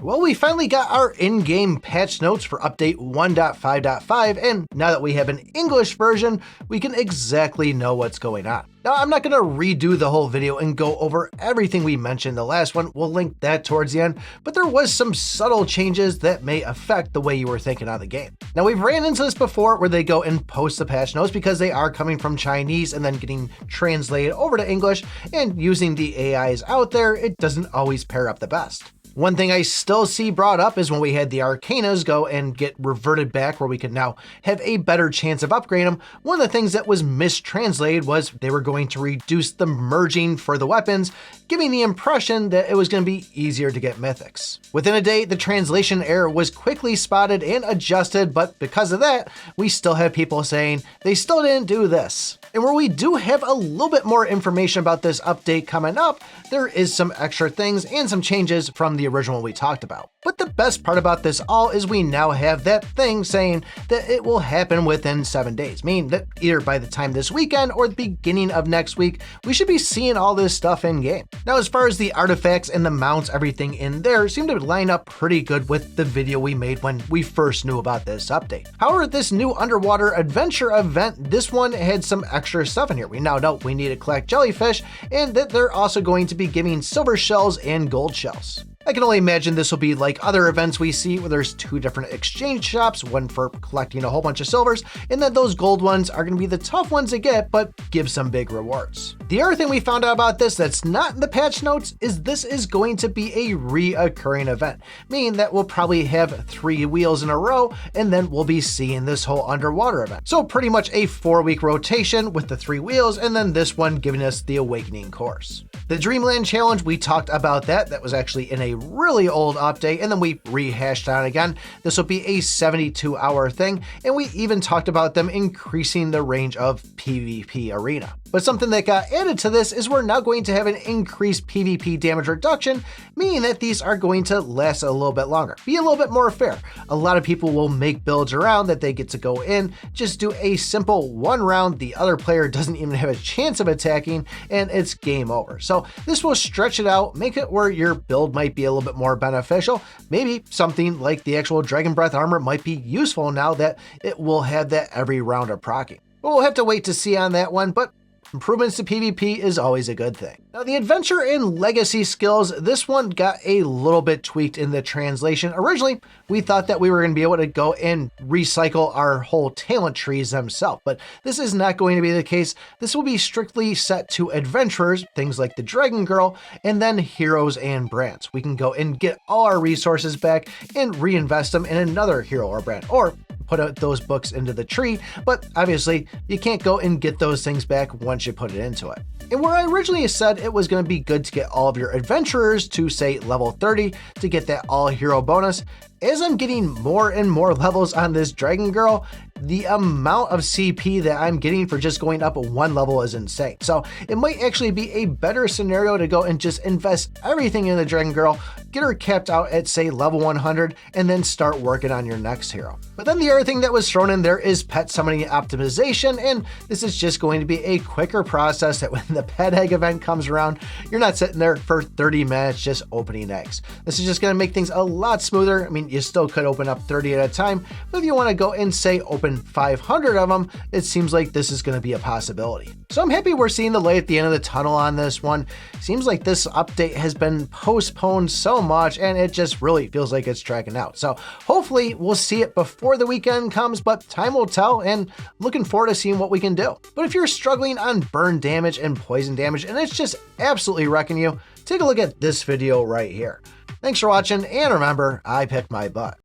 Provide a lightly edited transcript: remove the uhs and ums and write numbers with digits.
Well, we finally got our in-game patch notes for update 1.5.5, and now that we have an English version, we can exactly know what's going on. Now, I'm not going to redo the whole video and go over everything we mentioned in the last one. We'll link that towards the end, but there was some subtle changes that may affect the way you were thinking of the game. Now, we've ran into this before where they go and post the patch notes because they are coming from Chinese and then getting translated over to English, and using the AIs out there, it doesn't always pair up the best. One thing I still see brought up is when we had the arcanas go and get reverted back where we could now have a better chance of upgrading them. One of the things that was mistranslated was they were going to reduce the merging for the weapons, giving the impression that it was going to be easier to get mythics. Within a day, the translation error was quickly spotted and adjusted, but because of that, we still have people saying they still didn't do this. And where we do have a little bit more information about this update coming up, there is some extra things and some changes from the original we talked about. But the best part about this all is we now have that thing saying that it will happen within 7 days, meaning that either by the time this weekend or the beginning of next week, we should be seeing all this stuff in game. Now, as far as the artifacts and the mounts, everything in there seem to line up pretty good with the video we made when we first knew about this update. However, this new underwater adventure event, this one had some extra stuff in here. We now know we need to collect jellyfish, and that they're also going to be giving silver shells and gold shells. I can only imagine this will be like other events we see where there's 2 different exchange shops, one for collecting a whole bunch of silvers, and then those gold ones are going to be the tough ones to get, but give some big rewards. The other thing we found out about this that's not in the patch notes is this is going to be a reoccurring event, meaning that we'll probably have 3 wheels in a row, and then we'll be seeing this whole underwater event. So pretty much a 4-week rotation with the 3 wheels, and then this one giving us the awakening course. The Dreamland Challenge, we talked about that. That was actually in a really old update, and then we rehashed on it again. This will be a 72-hour thing, and we even talked about them increasing the range of PvP arena. But something that got added to this is we're now going to have an increased PvP damage reduction, meaning that these are going to last a little bit longer, be a little bit more fair. A lot of people will make builds around that they get to go in, just do a simple 1 round, the other player doesn't even have a chance of attacking, and it's game over. So this will stretch it out, make it where your build might be a little bit more beneficial. Maybe something like the actual Dragon Breath armor might be useful now that it will have that every round of proccing. But we'll have to wait to see on that one, but improvements to PvP is always a good thing. Now, the adventure and legacy skills, this one got a little bit tweaked in the translation. Originally, we thought that we were going to be able to go and recycle our whole talent trees themselves, but this is not going to be the case. This will be strictly set to adventurers, things like the Dragon Girl, and then heroes and brands. We can go and get all our resources back and reinvest them in another hero or brand, or put out those books into the tree, but obviously you can't go and get those things back once you put it into it. And where I originally said it was going to be good to get all of your adventurers to say level 30 to get that all hero bonus, as I'm getting more and more levels on this Dragon Girl, the amount of CP that I'm getting for just going up 1 level is insane. So it might actually be a better scenario to go and just invest everything in the Dragon Girl, get her capped out at say level 100, and then start working on your next hero. But then the other thing that was thrown in there is pet summoning optimization, and this is just going to be a quicker process that when the pet egg event comes around, you're not sitting there for 30 minutes just opening eggs. This is just going to make things a lot smoother. I mean, you still could open up 30 at a time, but if you want to go and say open 500 of them, it seems like this is going to be a possibility. So I'm happy we're seeing the light at the end of the tunnel on this one. Seems like this update has been postponed so much, and it just really feels like it's dragging out. So hopefully we'll see it before the weekend comes, but time will tell, and looking forward to seeing what we can do. But if you're struggling on burn damage and poison damage, and it's just absolutely wrecking you, take a look at this video right here. Thanks for watching, and remember, I picked my butt.